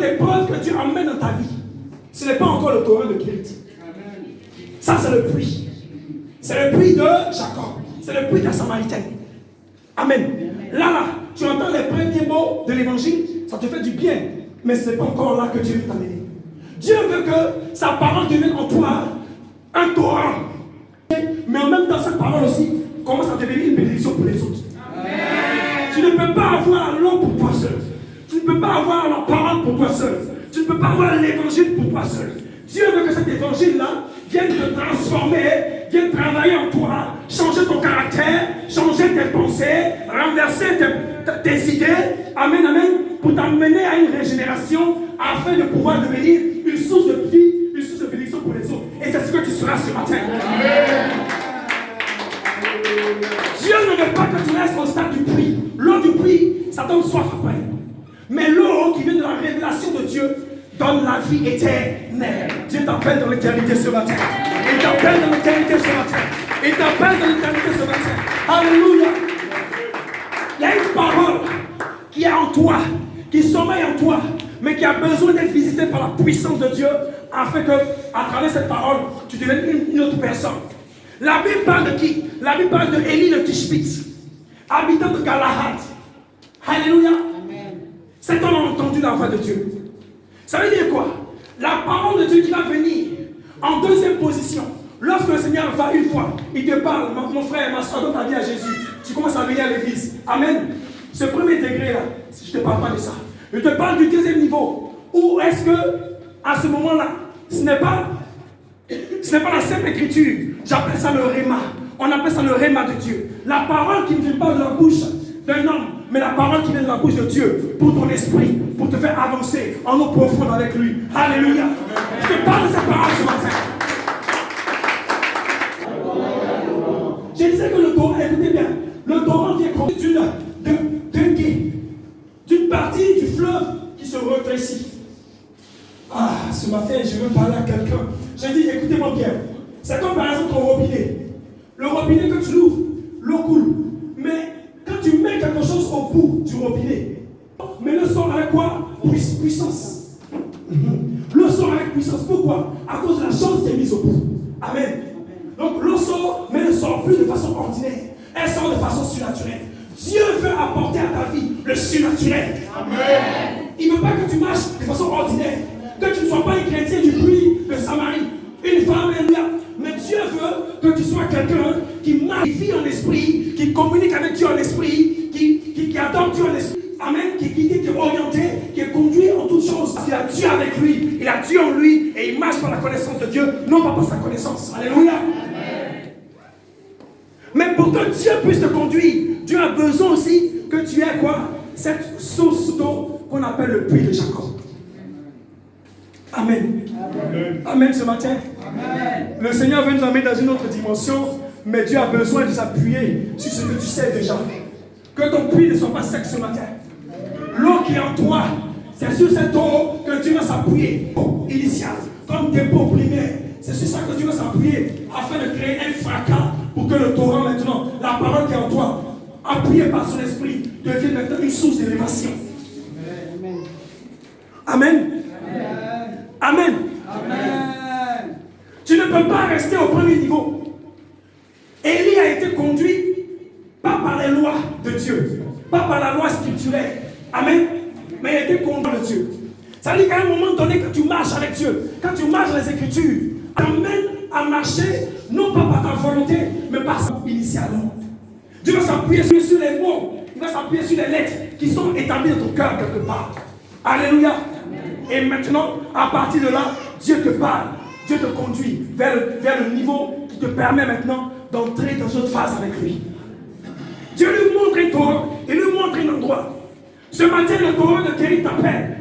d'épreuves que Dieu emmène dans ta vie, ce n'est pas encore le torrent de Kérit. Ça, c'est le puits. C'est le puits de Jacob. C'est le puits de la Samaritaine. Amen. Là, tu entends les premiers mots de l'évangile, ça te fait du bien. Mais ce n'est pas encore là que Dieu veut t'amener. Dieu veut que sa parole devienne en toi un torrent. Mais en même temps, cette parole aussi commence à devenir une bénédiction pour les autres. Amen. Tu ne peux pas avoir l'eau pour toi seul. Tu ne peux pas avoir la parole pour toi seul. Tu ne peux pas avoir l'évangile pour toi seul. Dieu veut que cet évangile-là vienne te transformer, vienne travailler en toi, changer ton caractère, changer tes pensées, renverser tes idées. Amen, amen. Pour t'amener à une régénération afin de pouvoir devenir une source de vie, une source de bénédiction pour les autres. Et c'est ce que tu seras ce matin. Amen. Dieu ne veut pas que tu restes au stade du puits. L'eau du puits, ça donne soif après. Mais l'eau qui vient de la révélation de Dieu donne la vie éternelle. Dieu t'appelle dans l'éternité ce matin. Il t'appelle dans l'éternité ce matin. Il t'appelle dans l'éternité ce matin. Alléluia. Il y a une parole qui est en toi, qui sommeille en toi, mais qui a besoin d'être visitée par la puissance de Dieu, afin que, à travers cette parole, tu deviennes une autre personne. La Bible parle de qui? La Bible parle de Élie le Tishbite, habitant de Galahad. Alléluia. Cet homme a entendu la voix de Dieu. Ça veut dire quoi? La parole de Dieu qui va venir en deuxième position. Lorsque le Seigneur va une fois, il te parle, mon frère, ma soeur, donne ta vie à Jésus. Tu commences à venir à l'église. Amen. Ce premier degré là, si je ne te parle pas de ça, je te parle du deuxième niveau. Où est-ce que, à ce moment-là, ce n'est pas la simple écriture. J'appelle ça le réma. On appelle ça le réma de Dieu. La parole qui ne vient pas de la bouche d'un homme, mais la parole qui vient de la bouche de Dieu pour ton esprit, pour te faire avancer en eau profonde avec lui. Alléluia. Je te parle de cette parole ce matin. Je disais que le torrent, écoutez bien, le torrent vient d'une partie du fleuve qui se rétrécit. Ah, ce matin, je veux parler à quelqu'un. Je dis, écoutez-moi bien. C'est comme par exemple ton robinet. Le robinet, quand tu l'ouvres, l'eau coule. Mais quand tu mets quelque chose au bout du robinet, mais le sort avec quoi? Puissance. Le sort avec puissance. Pourquoi? À cause de la chose qui est mise au bout. Amen. Donc l'eau sort, mais elle ne sort plus de façon ordinaire. Elle sort de façon surnaturelle. Dieu veut apporter à ta vie le surnaturel. Amen. Il ne veut pas que tu marches de façon ordinaire. Que tu ne sois pas un chrétien du puits de Samarie. Une femme, mais Dieu veut que tu sois quelqu'un qui marche, qui vit en esprit, qui communique avec Dieu en esprit, qui adore Dieu en esprit. Amen. Qui est orienté, qui est conduit en toutes choses. Il a Dieu avec lui, il a Dieu en lui, et il marche par la connaissance de Dieu, non pas par sa connaissance. Alléluia. Mais pour que Dieu puisse te conduire, Dieu a besoin aussi que tu aies quoi? Cette source d'eau qu'on appelle le puits de Jacob. Amen. Amen. Amen ce matin. Amen. Le Seigneur veut nous amener dans une autre dimension, mais Dieu a besoin de s'appuyer sur ce que tu sais déjà. Que ton puits ne soit pas sec ce matin. L'eau qui est en toi, c'est sur cette eau que Dieu va s'appuyer. Initial, comme dépôt primaire. C'est sur ça que Dieu va s'appuyer afin de créer un fracas pour que le torrent maintenant, la parole qui est en toi, appuyée par son esprit, devienne maintenant une source d'élévation. Amen. Amen. Amen. Amen. Tu ne peux pas rester au premier niveau. Élie a été conduit pas par les lois de Dieu, pas par la loi scripturaire. Amen. Mais il a été conduit par Dieu. Ça veut dire qu'à un moment donné, quand tu marches avec Dieu, quand tu marches dans les Écritures, t'amène à marcher, non pas par ta volonté, mais par sa initialement. Dieu va s'appuyer sur les mots, il va s'appuyer sur les lettres qui sont établies dans ton cœur quelque part. Alléluia. Et maintenant, à partir de là, Dieu te parle, Dieu te conduit vers le niveau qui te permet maintenant d'entrer dans une autre phase avec lui. Dieu lui montre un torrent, il lui montre un endroit. Ce matin, le torrent de Kérit t'appelle.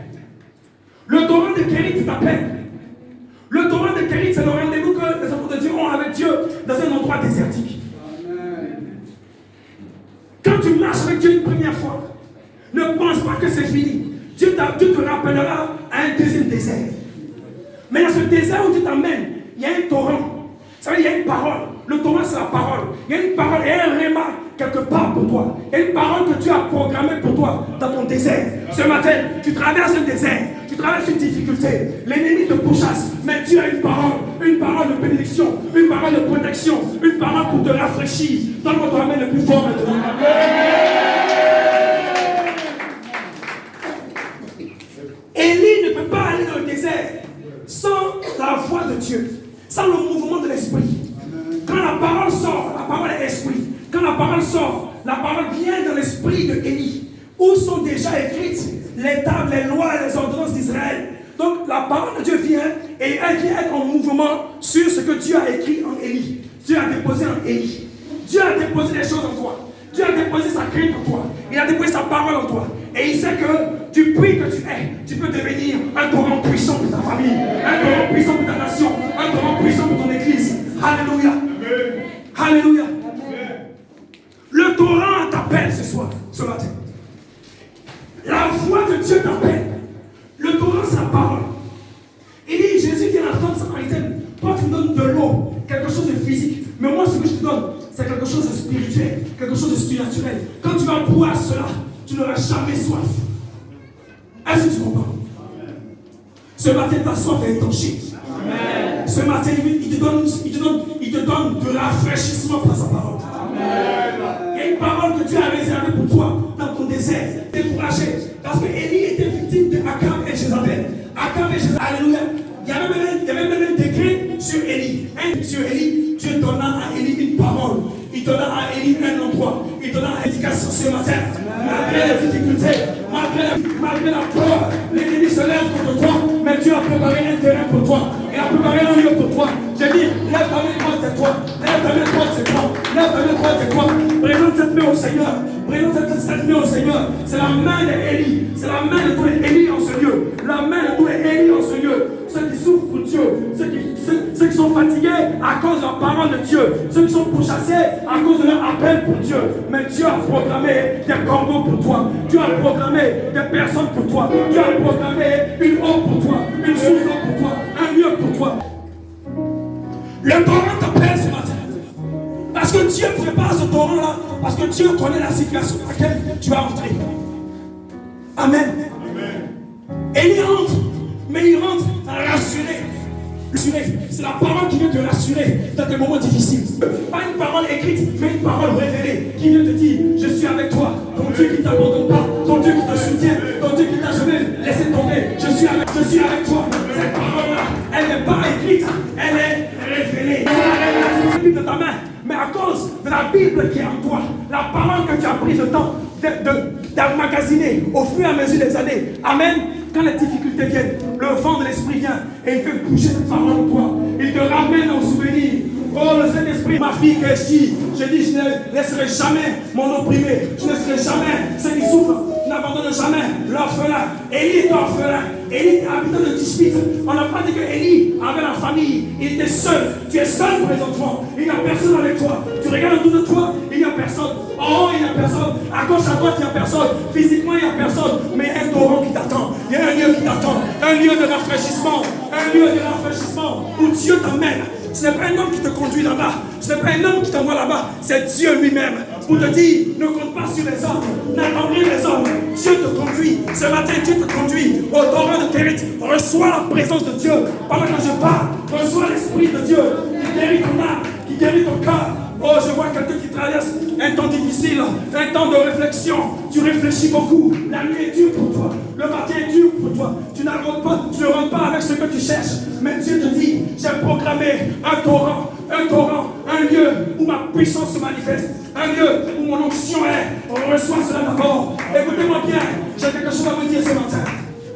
Le torrent de Kérit t'appelle. Le torrent de Kérit, c'est le rendez-vous que les enfants de Dieu ont avec Dieu dans un endroit désertique. Quand tu marches avec Dieu une première fois, ne pense pas que c'est fini. Dieu te rappellera à un deuxième désert. Mais dans ce désert où Dieu t'emmène, il y a un torrent. Ça veut dire qu'il y a une parole. Le torrent, c'est la parole. Il y a une parole et un réma quelque part pour toi. Il y a une parole que Dieu a programmée pour toi dans ton désert. Ce matin, tu traverses un désert. Tu traverses une difficulté, l'ennemi te pourchasse, mais Dieu a une parole de bénédiction, une parole de protection, une parole pour te rafraîchir. Donne-moi ton amen le plus fort maintenant. Élie ne peut pas aller dans le désert sans la voix de Dieu, sans le mouvement de l'esprit. Quand la parole sort, la parole est esprit. Quand la parole sort, la parole vient dans l'esprit de Élie, où sont déjà écrites les tables, les lois et les ordonnances d'Israël. Donc la parole de Dieu vient et elle vient être en mouvement sur ce que Dieu a écrit en Élie. Dieu a déposé en Élie. Dieu a déposé des choses en toi. Dieu a déposé sa crainte en toi. Il a déposé sa parole en toi. Et il sait que du puits que tu es, tu peux devenir un torrent puissant pour ta famille, un torrent puissant pour ta nation, un torrent puissant pour ton église. Alléluia. Amen. Alléluia. Amen. Le torrent t'appelle ce soir, ce matin. La voix de Dieu t'appelle. Le torrent, c'est la parole. Il dit, Jésus dit à la femme samaritaine, toi tu me donnes de l'eau, quelque chose de physique. Mais moi, ce que je te donne, c'est quelque chose de spirituel, quelque chose de surnaturel. Quand tu vas boire cela, tu n'auras jamais soif. Est-ce que tu comprends? Ce matin, ta soif est étanchée. Amen. Ce matin, il te donne de rafraîchissement par sa parole. Amen. Il y a une parole que Dieu a réservée pour toi dans ton désert. Découragé. Parce que Élie était victime de Akab et Jézabel. Akab et Jézabel. Alléluia. Il y avait même un décret sur Élie. Sur Élie, Dieu donna à Élie une parole. Il donna à Élie un endroit. Il donna une indication ce matin. Malgré les difficultés, malgré la peur, l'ennemi se lève contre toi. Mais Dieu a préparé un terrain pour toi. Il a préparé un lieu pour toi. J'ai dit, lève ta main droite, c'est toi. Lève ta main droite, c'est toi. Lève ta main droite, c'est toi. Présente cette main au Seigneur. Présente cette main au Seigneur. C'est la main d'Élie. C'est la main de tous les Élie en ce lieu. La main de tous les Élie en ce lieu. Ceux qui souffrent pour Dieu. Ceux qui sont fatigués à cause de la parole de Dieu. Ceux qui sont pourchassés à cause de leur appel pour Dieu. Mais Dieu a proclamé des corbeaux pour toi. Dieu a proclamé des personnes pour toi. Dieu a proclamé une eau pour toi. Une source d'eau pour toi. Un lieu pour toi. Le torrent t'appelle ce matin. Parce que Dieu prépare ce torrent-là. Parce que Dieu connaît la situation dans laquelle tu vas entrer. Amen. Élie rentre. Mais il rentre rassuré. C'est la parole qui vient te rassurer dans tes moments difficiles. Pas une parole écrite, mais une parole révélée qui vient te dire, je suis avec toi. Ton Dieu qui ne t'abandonne pas, ton Dieu qui te soutient, ton Dieu qui t'a jamais laissé tomber. Je suis avec toi. Cette parole-là, elle n'est pas écrite, elle est révélée. C'est la révélation de ta main. Mais à cause de la Bible qui est en toi, la parole que tu as pris le temps d'emmagasiner au fur et à mesure des années. Amen. Quand les difficultés viennent, le vent de l'esprit vient et il fait bouger cette parole en toi. Il te ramène au souvenir. Oh, le Saint-Esprit, ma fille Kéchi, je dis, je ne laisserai jamais mon opprimé. Je ne laisserai jamais ceux qui souffrent. Je n'abandonne jamais l'orphelin. Élie est orphelin. Élie était habitant de Tishbite. On n'a pas dit que Élie avait la famille. Il était seul. Tu es seul présentement. Il n'y a personne avec toi. Tu regardes autour de toi, il n'y a personne. Oh, il n'y a personne. À gauche, à droite, il n'y a personne. Physiquement, il n'y a personne. Mais il y a un torrent qui t'attend. Il y a un lieu qui t'attend. Un lieu de rafraîchissement. Un lieu de rafraîchissement où Dieu t'emmène. Ce n'est pas un homme qui te conduit là-bas. Ce n'est pas un homme qui t'envoie là-bas. C'est Dieu lui-même. Pour te dire, ne compte pas sur les hommes. N'attends rien des hommes. Dieu te conduit. Ce matin, Dieu te conduit au torrent de Kérit. Reçois la présence de Dieu. Pendant que je parle, reçois l'Esprit de Dieu qui guérit ton âme, qui guérit ton cœur. Oh, je vois quelqu'un qui traverse un temps difficile, un temps de réflexion. Tu réfléchis beaucoup. La nuit est dure pour toi. Le matin est dur pour toi. Tu ne rentres pas avec ce que tu cherches. Mais Dieu te dit, j'ai proclamé un torrent, un lieu où ma puissance se manifeste. Un lieu où mon onction est. On reçoit cela d'abord. Écoutez-moi bien, j'ai quelque chose à vous dire ce matin.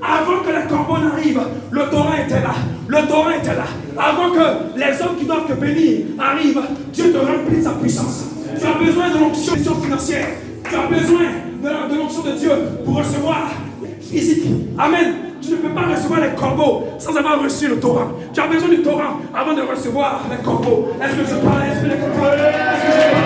Avant que les corbeaux n'arrivent, le torrent était là. Le torrent était là. Avant que les hommes qui doivent te bénir arrivent, Dieu te remplit de sa puissance. Tu as besoin de l'onction financière. Tu as besoin de l'onction de Dieu pour recevoir physique. Amen. Tu ne peux pas recevoir les corbeaux sans avoir reçu le torrent. Tu as besoin du torrent avant de recevoir les corbeaux. Est-ce que je parle? Est-ce que les corbeaux? Est-ce que je parle?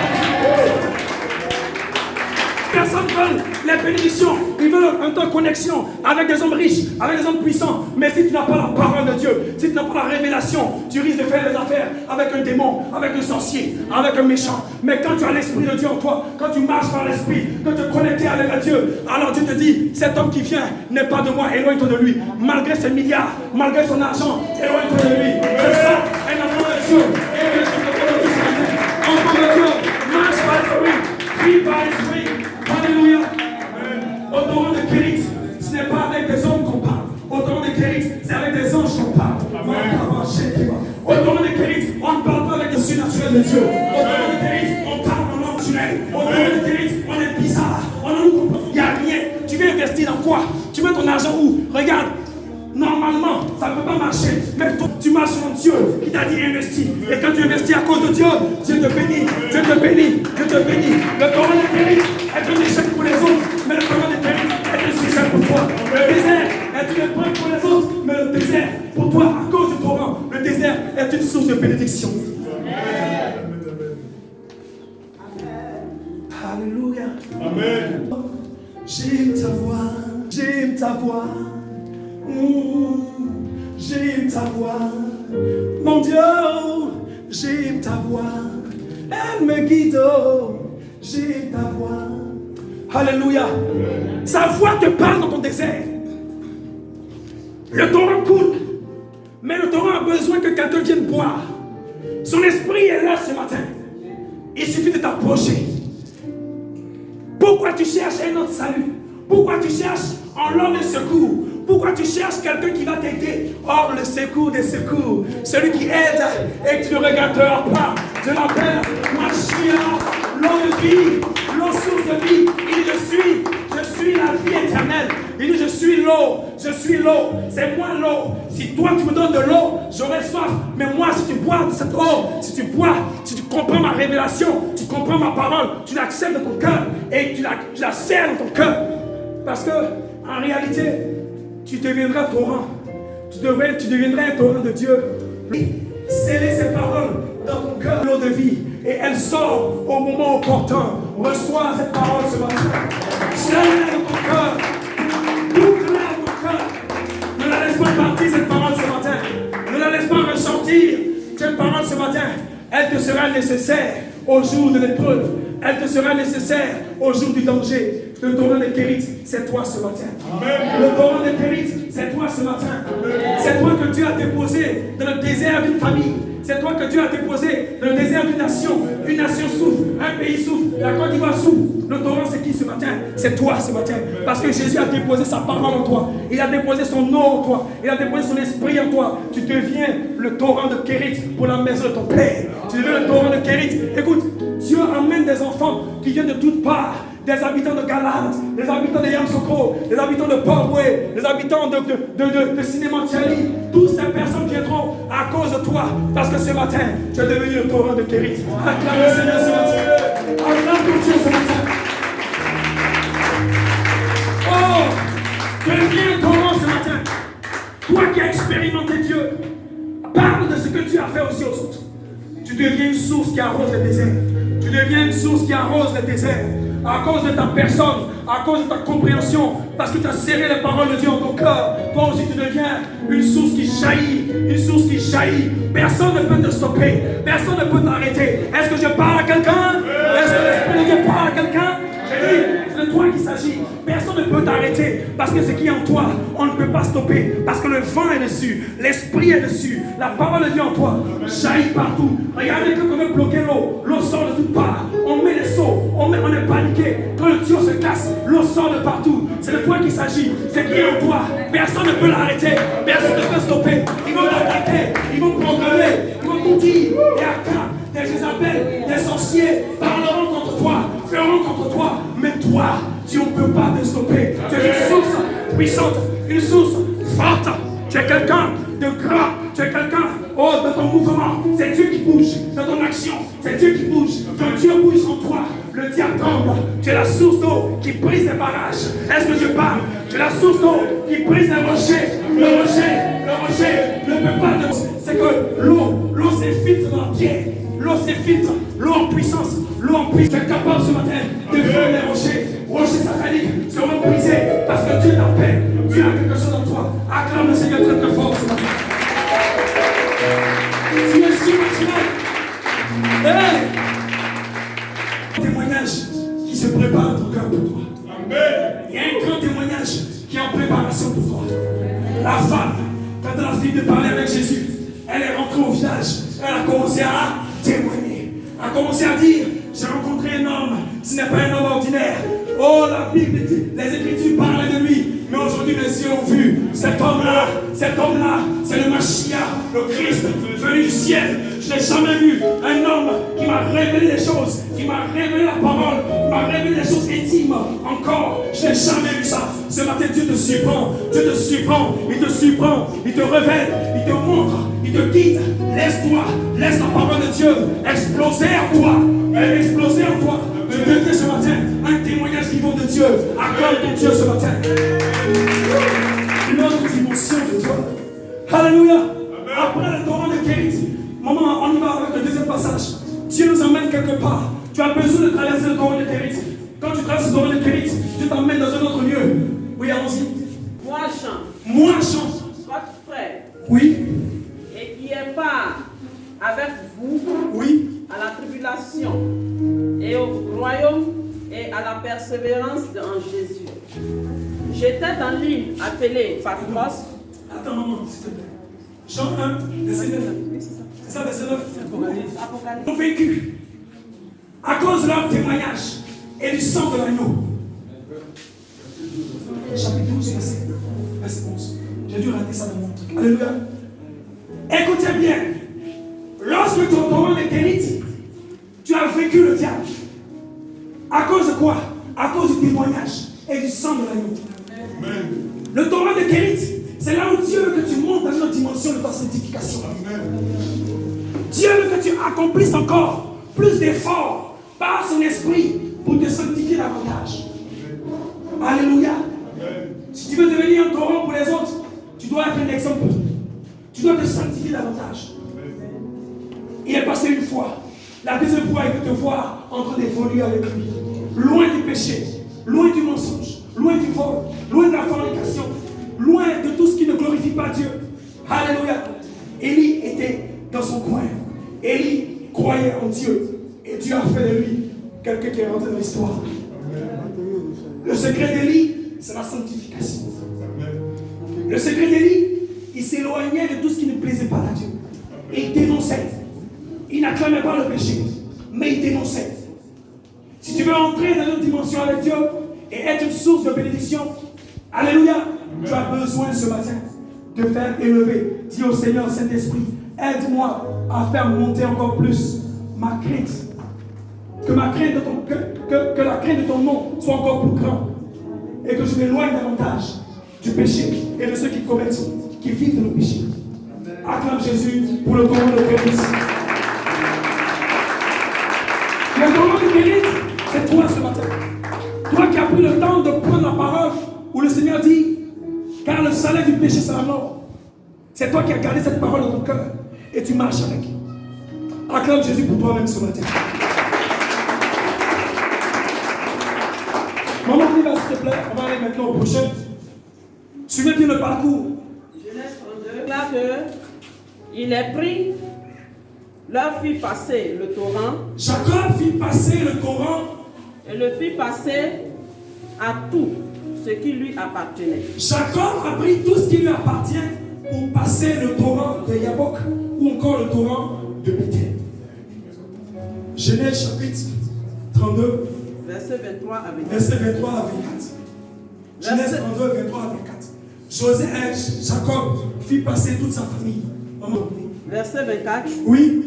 Personne ne veut les bénédictions. Ils veulent un temps de connexion avec des hommes riches, avec des hommes puissants. Mais si tu n'as pas la parole de Dieu, si tu n'as pas la révélation, tu risques de faire des affaires avec un démon, avec un sorcier, avec un méchant. Mais quand tu as l'Esprit de Dieu en toi, quand tu marches par l'Esprit, quand tu es connecté avec Dieu, alors Dieu te dit, cet homme qui vient n'est pas de moi, éloigne-toi de lui. Malgré ses milliards, malgré son argent, éloigne-toi de lui. C'est ça, un enfant de Dieu. Enfant de Dieu, marche par l'Esprit, vis par l'Esprit. Alléluia. Au torrent de Kérit, ce n'est pas avec des hommes qu'on parle. Au torrent de Kérit, c'est avec des anges qu'on parle. Au torrent de Kérit, on ne parle pas avec le surnaturel de Dieu. Au torrent de Kérit, on parle en langue naturelle. Au torrent de Kérit, on est bizarre. Il n'y a rien. Tu veux investir dans quoi? Tu mets ton argent où? Regarde. Normalement, ça ne peut pas marcher. Mais toi, tu marches sur Dieu qui t'a dit investir. Et quand tu investis à cause de Dieu, Dieu te bénit. Dieu te bénit. Dieu te bénit. Le torrent de Kérit est un échec pour les autres, mais le torrent de Kérit est un succès pour toi. Le désert est une épreuve pour les autres, mais le désert, pour toi, à cause du torrent, le désert est une source de bénédiction. Alléluia. Amen. J'aime ta voix. J'aime ta voix. J'aime ta voix, mon Dieu, j'aime ta voix, elle me guide, j'aime ta voix. Alléluia. Sa voix te parle dans ton désert. Le torrent coule, mais le torrent a besoin que quelqu'un vienne boire. Son esprit est là ce matin. Il suffit de t'approcher. Pourquoi tu cherches un autre salut? Pourquoi tu cherches en l'homme de secours? Pourquoi tu cherches quelqu'un qui va t'aider? Or, le secours des secours, celui qui aide et tu ne regarderas pas. Je l'appelle Mashiach, l'eau de vie, l'eau source de vie. Il dit, je suis la vie éternelle. Il dit, je suis l'eau, c'est moi l'eau. Si toi tu me donnes de l'eau, j'aurai soif. Mais moi, si tu bois de cette eau, si tu comprends ma révélation, tu comprends ma parole, tu l'acceptes dans ton cœur et tu la serres dans ton cœur. Parce que, en réalité, tu deviendras torrent. Tu deviendras un torrent de Dieu. Sceller ces paroles dans ton cœur, l'eau de vie. Et elle sort au moment opportun. Reçois cette parole ce matin. Scelle-la dans ton cœur. Boucle-la dans ton cœur. Ne la laisse pas partir cette parole ce matin. Ne la laisse pas ressortir cette parole ce matin. Elle te sera nécessaire au jour de l'épreuve. Elle te sera nécessaire au jour du danger. Le torrent de Kérit, c'est toi ce matin. Amen. Le torrent de Kérit, c'est toi ce matin. C'est toi que Dieu a déposé dans le désert d'une famille. C'est toi que Dieu a déposé dans le désert d'une nation. Une nation souffre, un pays souffre, la Côte d'Ivoire souffre. Le torrent, c'est qui ce matin? C'est toi ce matin. Parce que Jésus a déposé sa parole en toi. Il a déposé son eau en toi. Il a déposé son esprit en toi. Tu deviens le torrent de Kérit pour la maison de ton Père. Tu deviens le torrent de Kérit. Écoute, Dieu amène des enfants qui viennent de toutes parts. Des habitants de Galate, des habitants de Yamoussoukro, des habitants de Port-Boué, des habitants de Sinémantiali. Toutes ces personnes viendront à cause de toi. Parce que ce matin, tu es devenu le torrent de Kérit. Acclame le Seigneur ce matin. Acclame ton Dieu ce matin. Oh, tu deviens un torrent ce matin. Toi qui as expérimenté Dieu, parle de ce que tu as fait aussi aux autres. Tu deviens une source qui arrose le désert. Tu deviens une source qui arrose le désert. À cause de ta personne, à cause de ta compréhension, parce que tu as serré les paroles de Dieu en ton cœur, toi aussi tu deviens une source qui jaillit, une source qui jaillit. Personne ne peut te stopper, personne ne peut t'arrêter. Est-ce que je parle à quelqu'un? Est-ce que l'Esprit de Dieu parle à quelqu'un? J'ai dit, c'est de toi qu'il s'agit. Personne ne peut t'arrêter, parce que ce qui est en toi, on ne peut pas stopper, parce que le vent est dessus, l'Esprit est dessus, la parole de Dieu en toi jaillit partout. Regardez quand on veut bloquer l'eau, l'eau sort de toutes parts. On met les seaux, on est paniqué. Quand le tuyau se casse, l'eau sort de partout. C'est de toi qu'il s'agit. C'est qui est en toi. Personne ne peut l'arrêter. Personne ne peut stopper. Ils vont l'attaquer. Ils vont programmer. Ils vont tout dire. Et Akab, des Jézabel, des sorciers parleront contre toi, feront contre toi. Mais toi, tu ne peux pas te stopper. Tu es une source puissante, une source forte. Tu es quelqu'un de grand. Tu es quelqu'un, oh, dans ton mouvement, c'est Dieu qui bouge. Dans ton action, c'est Dieu qui bouge. Quand Dieu bouge en toi, le diable tremble. Tu es la source d'eau qui brise les barrages. Est-ce que je parle? Tu es la source d'eau qui brise les rochers. Le rocher ne peut pas. C'est que l'eau s'infiltre dans la pierre. L'eau s'infiltre, l'eau en puissance. Tu es capable ce matin de faire les rochers. Acclame le Seigneur très très fort ce matin. Tu es surnaturel. Hey! Témoignage qui se prépare dans ton cœur pour toi. Il y a un grand témoignage qui est en préparation pour toi. La femme, quand elle a fini de parler avec Jésus, elle est rentrée au village. Elle a commencé à témoigner. Elle a commencé à dire, j'ai rencontré un homme, ce n'est pas un homme ordinaire. Oh, la Bible, les Écritures parlaient de lui. Mais aujourd'hui, mes yeux ont vu cet homme-là, c'est le Mashiach, le Christ venu du ciel. Je n'ai jamais vu un homme qui m'a révélé des choses, qui m'a révélé la parole, qui m'a révélé des choses intimes. Encore, je n'ai jamais vu ça. Ce matin, Dieu te surprend, il te révèle, il te montre, il te guide. Laisse-toi, laisse la parole de Dieu exploser en toi. Exploser en toi. Je veux ce matin un témoignage vivant de Dieu. Acclame ton Dieu ce matin. Une autre dimension de toi. Alléluia. Après le torrent de Kérit, maman, on y va avec le deuxième passage. Dieu nous emmène quelque part. Tu as besoin de traverser le torrent de Kérit. Quand tu traverses le torrent de Kérit, Dieu t'emmène dans un autre lieu. Oui, allons-y. Moi, Jean, votre frère, oui, et qui est part avec vous, oui, à la tribulation et au royaume et à la persévérance en Jésus. J'étais dans l'île appelée Patmos. Attends, maman, s'il te plaît. Jean 1, verset 9. C'est ça, verset 9. Apocalypse. Ils ont vécu à cause de leur témoignage et du sang de l'agneau. Chapitre 12, verset 11. J'ai dû rater ça dans mon truc. Alléluia. Écoutez bien. Lorsque tu as torrent de Kérit, tu as vécu le diable. À cause de quoi? À cause du témoignage et du sang de l'agneau. Le torrent de Kérit, c'est là où Dieu veut que tu montes dans une autre dimension de ta sanctification. Dieu veut que tu accomplisses encore plus d'efforts par son esprit pour te sanctifier davantage. Alléluia. Si tu veux devenir un torrent pour les autres, tu dois être un exemple. Tu dois te sanctifier davantage. Il est passé une fois. La deuxième fois, il veut te voir en train d'évoluer avec lui. Loin du péché, loin du mensonge, loin du vol, loin de la fornication, loin de tout ce qui ne glorifie pas Dieu. Alléluia. Élie était dans son coin. Élie croyait en Dieu. Et Dieu a fait de lui quelqu'un qui est rentré dans l'histoire. Le secret d'Élie, c'est la sanctification. Le secret d'Élie, il s'éloignait de tout ce qui ne plaisait pas à Dieu. Et il dénonçait. Il n'acclamait pas le péché, mais il dénonçait. Si tu veux entrer dans une dimension avec Dieu et être une source de bénédiction, alléluia, tu as besoin ce matin de faire élever. Dis au Seigneur, Saint-Esprit, aide-moi à faire monter encore plus ma crainte. Que la crainte de ton nom soit encore plus grande. Et que je m'éloigne davantage du péché et de ceux qui commettent, qui vivent dans le péché. Acclame Jésus pour le torrent de Kérit. Le torrent de Kérit, c'est toi ce matin. Toi qui as pris le temps de prendre la parole où le Seigneur dit, car le salaire du péché c'est la mort. C'est toi qui as gardé cette parole dans ton cœur et tu marches avec. Acclame Jésus pour toi-même ce matin. Maman, on y va s'il te plaît. On va aller maintenant au prochain. Suivez bien le parcours. Genèse 32, là que il est pris, leur fit passer le torrent. Jacob fit passer le torrent. Et le fit passer à tout ce qui lui appartenait. Jacob a pris tout ce qui lui appartient pour passer le torrent de Yabok ou encore le torrent de Bethel. Genèse chapitre 32. Verset 23 à 24. Verset 23 à 24. Genèse 32, 23 à 24. Jacob fit passer toute sa famille. Maman. Verset 24. Oui.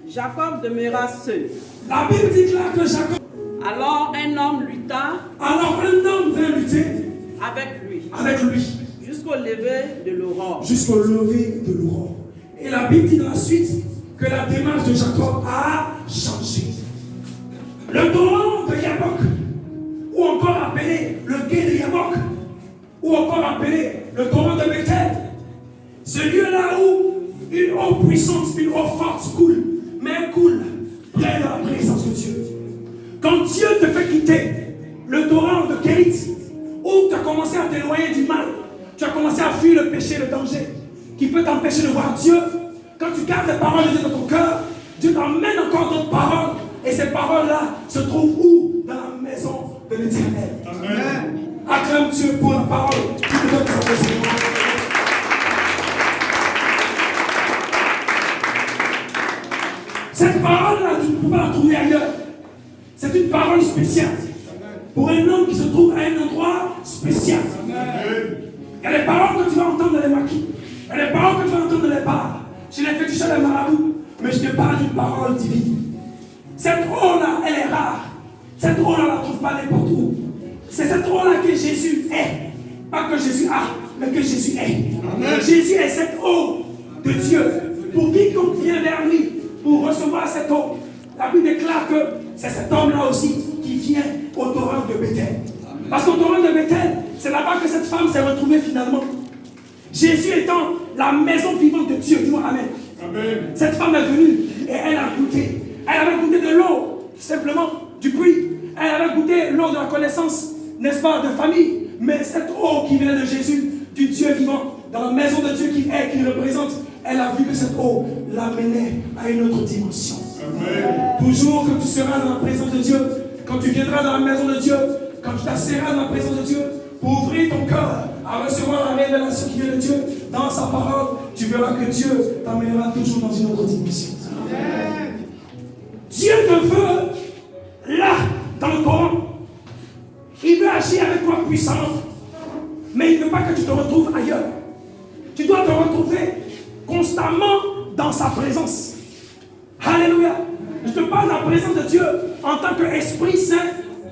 Jacob demeura seul. La Bible dit là que Jacob. Alors un homme lutta. Alors un homme vint lutter avec lui. Jusqu'au lever de l'aurore. Jusqu'au lever de l'aurore. Et la Bible dit dans la suite que la démarche de Jacob a changé. Le torrent de Yabok, ou encore appelé le gué de Yabok, ou encore appelé le torrent de Bethel, ce lieu-là où une eau puissante, une eau forte coule, mais elle coule près de la présence de Dieu. Quand Dieu te fait quitter le torrent de Kérit, où tu as commencé à t'éloigner du mal, tu as commencé à fuir le péché, le danger, qui peut t'empêcher de voir Dieu. Quand tu gardes les paroles de Dieu dans ton cœur, Dieu t'emmène encore d'autres paroles. Et ces paroles-là se trouvent où? Dans la maison de l'Éternel. Amen. Acclame Dieu pour la parole qui te donne sa position. Cette parole-là, tu ne peux pas la trouver ailleurs. C'est une parole spéciale. Pour un homme qui se trouve à un endroit spécial. Il y a des paroles que tu vas entendre dans les maquis. Il y a des paroles que tu vas entendre dans les bars. Chez les féticheurs, les marabouts. Mais je te parle d'une parole divine. Cette eau-là, elle est rare. Cette eau-là, on ne la trouve pas n'importe où. C'est cette eau-là que Jésus est. Pas que Jésus a, mais que Jésus est. Amen. Jésus est cette eau de Dieu. Pour quiconque vient vers lui, pour recevoir cette eau, la Bible déclare que c'est cet homme-là aussi qui vient au torrent de Bethel. Parce qu'au torrent de Bethel, c'est là-bas que cette femme s'est retrouvée finalement. Jésus étant la maison vivante de Dieu. Dis-moi Amen. Amen. Cette femme est venue et elle a goûté. Elle avait goûté de l'eau, simplement, du puits. Elle avait goûté l'eau de la connaissance, n'est-ce pas, de famille. Mais cette eau qui venait de Jésus, du Dieu vivant, dans la maison de Dieu qui est, qui représente, elle a vu que cette eau l'amenait à une autre dimension. Amen. Toujours que tu seras dans la présence de Dieu, quand tu viendras dans la maison de Dieu, quand tu t'asseras dans la présence de Dieu, pour ouvrir ton cœur à recevoir la révélation qui vient de Dieu, dans sa parole, tu verras que Dieu t'amènera toujours dans une autre dimension. Amen. Dieu te veut là, dans le torrent. Il veut agir avec toi puissamment. Mais il ne veut pas que tu te retrouves ailleurs. Tu dois te retrouver constamment dans sa présence. Alléluia. Je te parle de la présence de Dieu en tant qu'Esprit Saint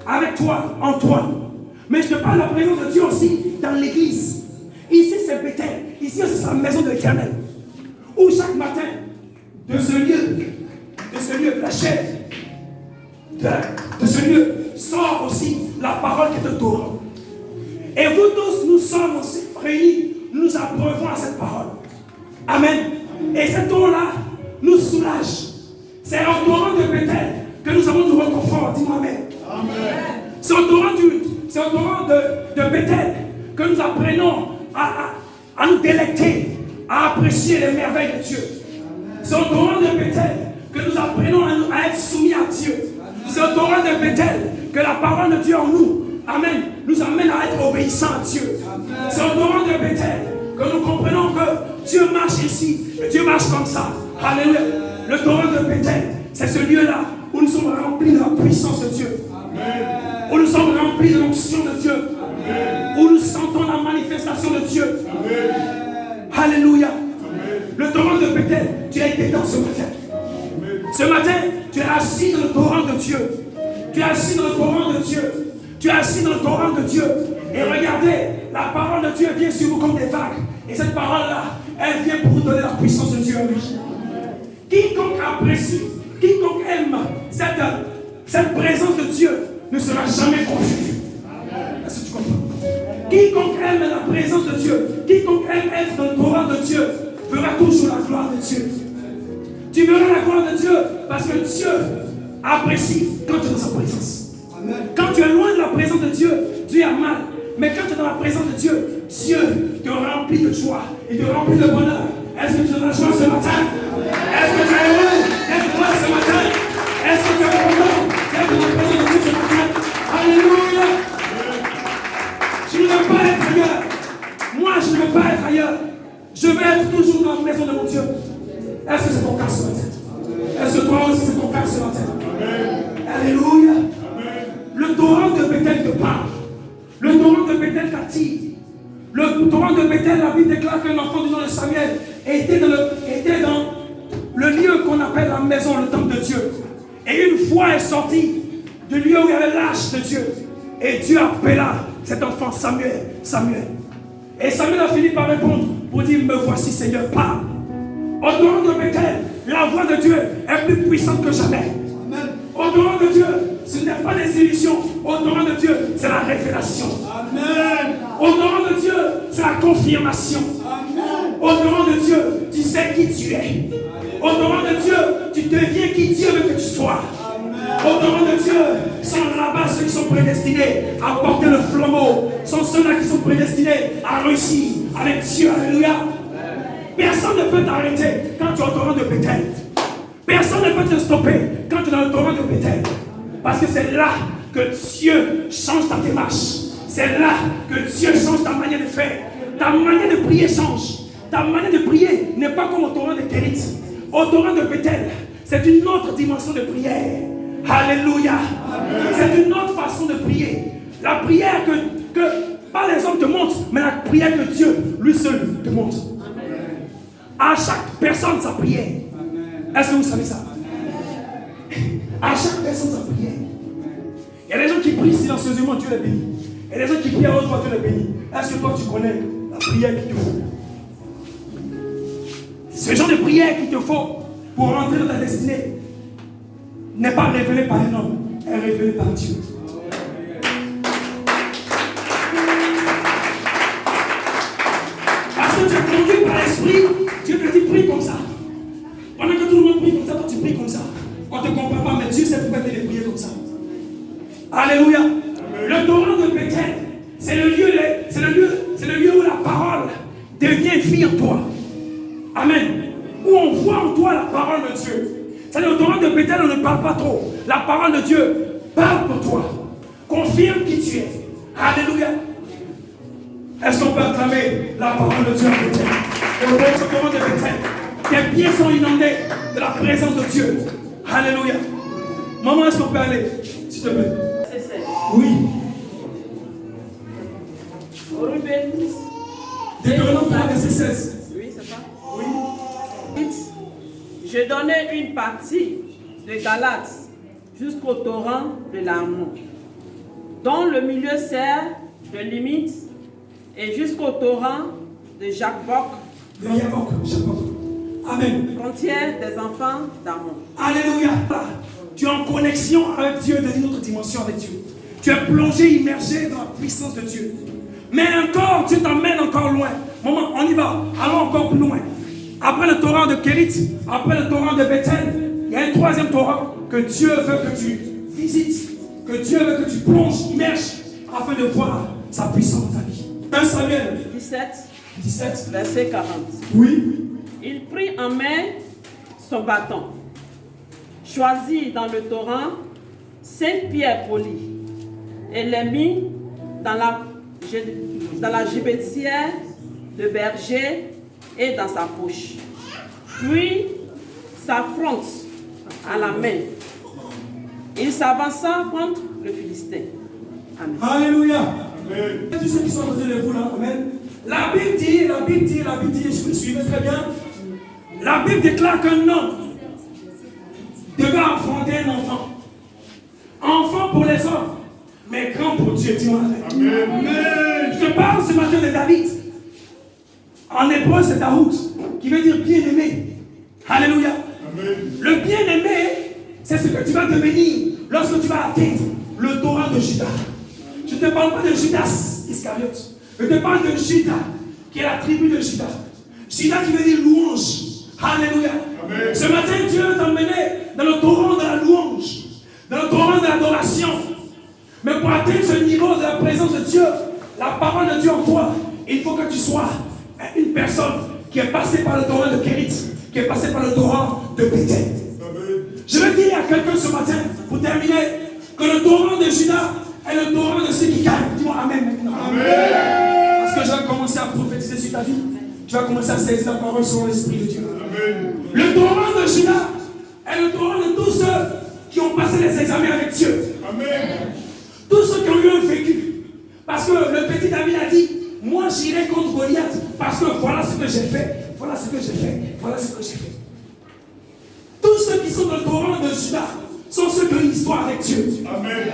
avec toi, en toi. Mais je te parle de la présence de Dieu aussi dans l'église. Ici c'est Bethel. Ici c'est la maison de l'Éternel. Où chaque matin, de ce lieu, de la chair, de ce lieu, sort aussi la parole qui est un torrent. Et vous tous, nous sommes aussi réunis, nous abreuvons à cette parole. Amen. Et cette eau-là nous soulage. C'est un torrent de Bethel que nous avons du réconfort. Dis-moi Amen. Amen. C'est un torrent de Bethel que nous apprenons à nous délecter, à apprécier les merveilles de Dieu. C'est un torrent de Bethel que nous apprenons à être soumis à Dieu. C'est au torrent de Bethel que la parole de Dieu en nous, Amen, nous amène à être obéissants à Dieu. C'est au torrent de Bethel que nous comprenons que Dieu marche ici, et Dieu marche comme ça. Alléluia. Le torrent de Bethel, c'est ce lieu-là où nous sommes remplis de la puissance de Dieu. Amen. Où nous sommes remplis de l'onction de Dieu. Amen. Où nous sentons la manifestation de Dieu. Amen. Alléluia. Amen. Le torrent de Bethel, tu as été dans ce matin. Ce matin, tu es assis dans le torrent de Dieu. Tu es assis dans le torrent de Dieu. Tu es assis dans le torrent de Dieu. Et regardez, la parole de Dieu vient sur vous comme des vagues. Et cette parole-là, elle vient pour vous donner la puissance de Dieu. Quiconque apprécie, quiconque aime cette présence de Dieu ne sera jamais confus. Est-ce que tu comprends? Quiconque aime la présence de Dieu, quiconque aime être dans le torrent de Dieu, verra toujours la gloire de Dieu. Tu verras la gloire de Dieu parce que Dieu apprécie quand tu es dans sa présence. Amen. Quand tu es loin de la présence de Dieu, Dieu a mal. Mais quand tu es dans la présence de Dieu, Dieu te remplit de joie et te remplit de bonheur. Est-ce que tu as la joie ce matin? Est-ce que tu es heureux d'être là ce matin? Est-ce que tu as le bonheur d'être dans la présence de Dieu ce matin? Alléluia! Je ne veux pas être ailleurs. Moi, je ne veux pas être ailleurs. Je veux être toujours dans la maison de mon Dieu. Est-ce que c'est ton cas ce matin? Est-ce que toi aussi c'est ton cas ce matin? Amen. Alléluia. Amen. Le torrent de Bethel te parle. Le torrent de Bethel t'attire. Le torrent de Bethel, la Bible déclare qu'un enfant du nom de Samuel était dans le lieu qu'on appelle la maison, le temple de Dieu. Et une fois est sorti du lieu où il y avait l'arche de Dieu. Et Dieu appela cet enfant Samuel. Et Samuel a fini par répondre pour dire, me voici Seigneur, parle. Au torrent de Bethel, la voix de Dieu est plus puissante que jamais. Amen. Au torrent de Dieu, ce n'est pas des illusions. Au torrent de Dieu, c'est la révélation. Amen. Au torrent de Dieu, c'est la confirmation. Amen. Au torrent de Dieu, tu sais qui tu es. Au torrent de Dieu, tu deviens qui Dieu veut que tu sois. Amen. Au torrent de Dieu sont là-bas ceux qui sont prédestinés à porter le flambeau. Sont ceux-là qui sont prédestinés à réussir avec Dieu. Alléluia. Personne ne peut t'arrêter quand tu es au torrent de Bethel. Personne ne peut te stopper quand tu es dans le torrent de Bethel. Parce que c'est là que Dieu change ta démarche. C'est là que Dieu change ta manière de faire. Ta manière de prier change. Ta manière de prier n'est pas comme au torrent de Kérit. Au torrent de Bethel, c'est une autre dimension de prière. Alléluia. C'est une autre façon de prier. La prière que pas les hommes te montrent, mais la prière que Dieu, lui seul, te montre. À chaque personne sa prière. Est-ce que vous savez ça? À chaque personne sa prière. Il y a des gens qui prient silencieusement, Dieu les bénit. Il y a des gens qui prient à haute voix, Dieu les bénit. Est-ce que toi tu connais la prière qu'il te faut? Ce genre de prière qu'il te faut pour rentrer dans ta destinée n'est pas révélée par un homme, elle est révélée par Dieu. Parce que tu es conduit par l'esprit, Dieu te dit prie comme ça. Pendant que tout le monde prie comme ça, toi tu pries comme ça. On ne te comprend pas, mais Dieu sait pourquoi tu es prier comme ça. Alléluia. Le torrent de Bethel, c'est le lieu où la parole devient vie en toi. Amen. Où on voit en toi la parole de Dieu. C'est-à-dire au torrent de Bethel, on ne parle pas trop. La parole de Dieu parle pour toi. Confirme qui tu es. Alléluia. Est-ce qu'on peut acclamer la parole de Dieu à Bethel? Au torrent de Bethel, tes pieds sont inondés de la présence de Dieu. Alléluia. Maman, est-ce qu'on peut aller? S'il te plaît. Oui. Deutéronome 3, verset 16. Oui, c'est ça. Oui. Je donnais une partie de Galates jusqu'au torrent de l'Arnon, dont le milieu sert de limite, et jusqu'au torrent de Jabbok. De Jabbok. Amen. Frontière des enfants d'Arnon. Alléluia. Tu es en connexion avec Dieu dans une autre dimension avec Dieu. Tu es plongé, immergé dans la puissance de Dieu. Mais encore, Dieu t'emmène encore loin. Maman, on y va. Allons encore plus loin. Après le torrent de Kérit, après le torrent de Bethel, il y a un troisième torrent que Dieu veut que tu visites, que Dieu veut que tu plonges, immerges, afin de voir sa puissance dans ta vie. 1 Samuel 17, verset 40. Oui. Il prit en main son bâton, choisit dans le torrent 5 pierres polies, et les mit dans la gibetière de berger et dans sa poche. Puis s'affronte à la main. Il s'avança contre le Philistin. Amen. Alléluia. Amen. Tous ceux qui sont à côté de vous là, amen. La Bible dit, suivez très bien. La Bible déclare qu'un homme devait affronter un enfant. Enfant pour les hommes, mais grand pour Dieu. Dis-moi amen. Amen. Je te parle ce matin de David. En hébreu, c'est Daoud, qui veut dire bien-aimé. Alléluia. Amen. Le bien-aimé, c'est ce que tu vas devenir lorsque tu vas atteindre le torrent de Judas. Je ne te parle pas de Judas Iscariote. Je te parle de Judas, qui est la tribu de Judas. Judas qui veut dire louange. Alléluia. Amen. Ce matin, Dieu veut t'emmener dans le torrent de la louange, dans le torrent de l'adoration. Mais pour atteindre ce niveau de la présence de Dieu, la parole de Dieu en toi, il faut que tu sois une personne qui est passée par le torrent de Kérit, qui est passée par le torrent de Bethel. Je veux dire à quelqu'un ce matin, pour terminer, que le torrent de Judas est le torrent de ceux qui gagnent. Dis-moi amen maintenant. Amen. Parce que je vais commencer à prophétiser sur ta vie. Tu vas commencer à saisir la parole selon l'Esprit de Dieu. Amen. Le torrent de Judas est le torrent de tous ceux qui ont passé les examens avec Dieu. Amen. Tous ceux qui ont eu un vécu. Parce que le petit David a dit, moi j'irai contre Goliath parce que voilà ce que j'ai fait, voilà ce que j'ai fait, voilà ce que j'ai fait. Tous ceux qui sont dans le torrent de Judas sont ceux qui ont une histoire avec Dieu. Amen.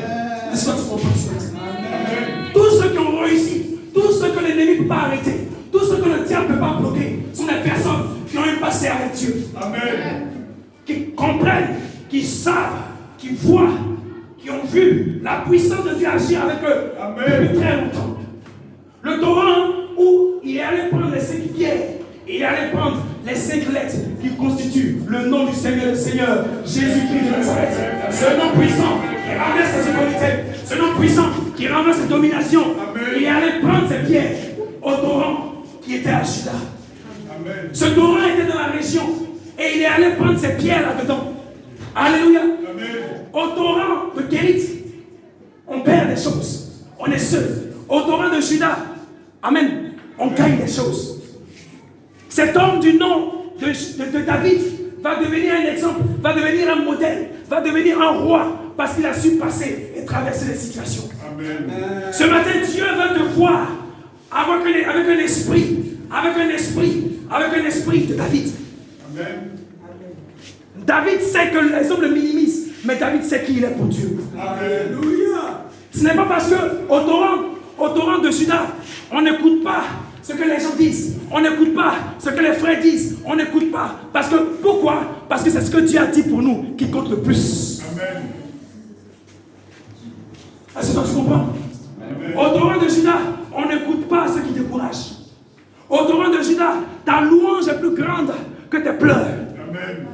Est-ce que tu comprends ça? Amen. Tous ceux qui ont réussi, tous ceux que l'ennemi ne peut pas arrêter, tous ceux que le diable ne peut pas bloquer, sont des personnes qui ont un passé avec Dieu. Amen. Qui comprennent, qui savent, qui voient, qui ont vu la puissance de Dieu agir avec eux. Amen. Depuis très longtemps. Le torrent où il est allé prendre les 5 pierres, il est allé prendre les 5 lettres qui constituent le nom du Seigneur, Jésus-Christ de Nazareth. Ce nom puissant qui renverse ses autorités, ce nom puissant qui renverse ses dominations. Il est allé prendre ses pierres au torrent qui était à Juda. Ce torrent était dans la région et il est allé prendre ses pierres là-dedans. Alléluia. Au torrent de Kérit, on perd des choses. On est seul. Au torrent de Juda, amen, on gagne des choses. Cet homme du nom de David va devenir un exemple, va devenir un modèle, va devenir un roi parce qu'il a su passer et traverser les situations. Amen. Ce matin, Dieu veut te voir avec un esprit de David. Amen. David sait que les hommes le minimisent, mais David sait qui il est pour Dieu. Alléluia. Ce n'est pas parce que au torrent de Juda, on n'écoute pas ce que les gens disent, on n'écoute pas ce que les frères disent, on n'écoute pas. Pourquoi? Parce que c'est ce que Dieu a dit pour nous qui compte le plus. Amen. Est-ce que tu comprends? Amen. Au torrent de Juda, on n'écoute pas ce qui décourage. Au torrent de Juda, ta louange est plus grande que tes pleurs. Amen.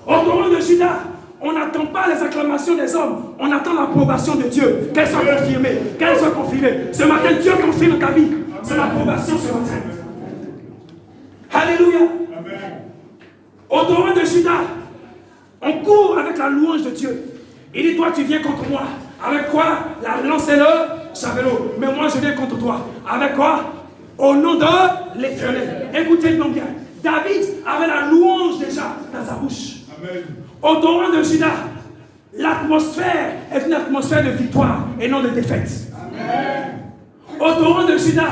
Au torrent de Juda, on n'attend pas les acclamations des hommes, on attend l'approbation de Dieu. Qu'elles soient confirmées, qu'elles soient confirmées. Ce matin, Dieu confirme ta vie. C'est l'approbation ce matin. Alléluia. Amen. Au torrent de Juda, on court avec la louange de Dieu. Il dit, toi tu viens contre moi. Avec quoi? La lance et le javelot. Mais moi je viens contre toi. Avec quoi? Au nom de l'Éternel. Écoutez-moi bien. David avait la louange déjà dans sa bouche. Amen. Au torrent de Juda, l'atmosphère est une atmosphère de victoire et non de défaite. Amen. Au torrent de Juda,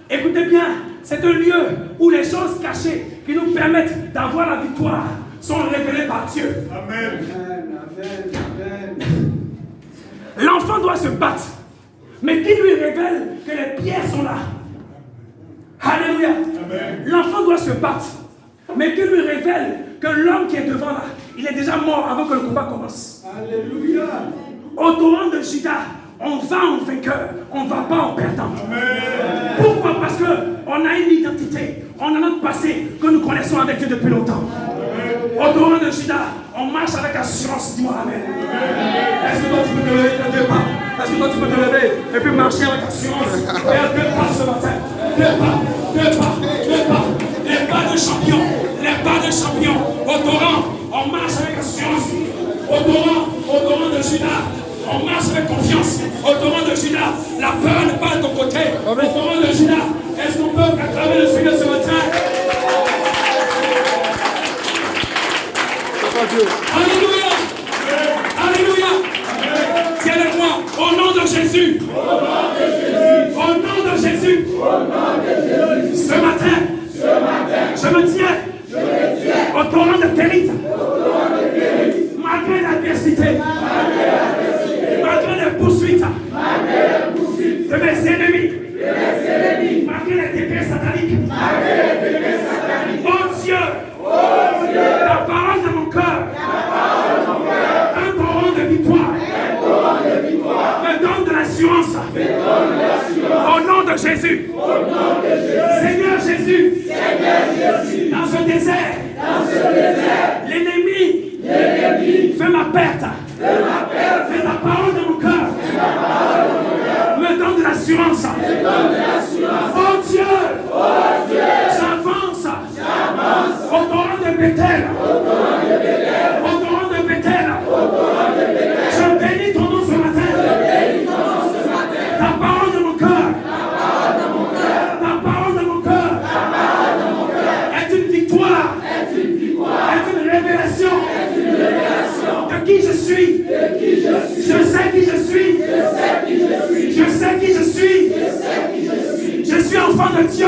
écoutez bien, c'est un lieu où les choses cachées qui nous permettent d'avoir la victoire sont révélées par Dieu. Amen. Amen. L'enfant doit se battre, mais qui lui révèle que les pierres sont là? Alléluia. Amen. L'enfant doit se battre, mais qui lui révèle que l'homme qui est devant là, il est déjà mort avant que le combat commence. Alléluia. Au torrent de Juda, on va en vainqueur, on ne va pas en perdant. Amen. Pourquoi? Parce qu'on a une identité, on a notre passé que nous connaissons avec Dieu depuis longtemps. Amen. Au torrent de Juda, on marche avec assurance. Dis-moi Amen. Amen. Est-ce que toi tu peux te lever faire 2 pas? Est-ce que toi tu peux te lever et puis marcher avec assurance? Faire 2 pas ce matin. 2 pas. Les pas de champion. Les pas de champion. Au torrent, on marche avec assurance. Au torrent de Juda, on marche avec confiance. Au torrent de Juda, la peur n'est pas de ton côté. Au torrent de Juda, est-ce qu'on peut acclamer le Seigneur ce matin? Alléluia. Alléluia. Tiens avec moi. Au nom de Jésus. Au nom de Jésus. Ce matin, je me tiens au torrent de Kérit. Malgré l'adversité, malgré les poursuites de mes ennemis, malgré les décrets sataniques. Oh Dieu, la parole de mon cœur, un torrent de victoire, me donne de l'assurance. Au nom de Jésus. Seigneur Jésus, dans ce désert, l'ennemi fait ma perte. Mais la parole de mon cœur me donne de l'assurance. Oh Dieu, j'avance au torrent de Bethel. Au torrent de Bethel. Je bénis ton nom ce matin. La parole de mon cœur. La parole de mon cœur est une victoire. Est une révélation. De qui je suis. Je sais qui je suis. Je sais qui je suis. Je suis enfant de Dieu.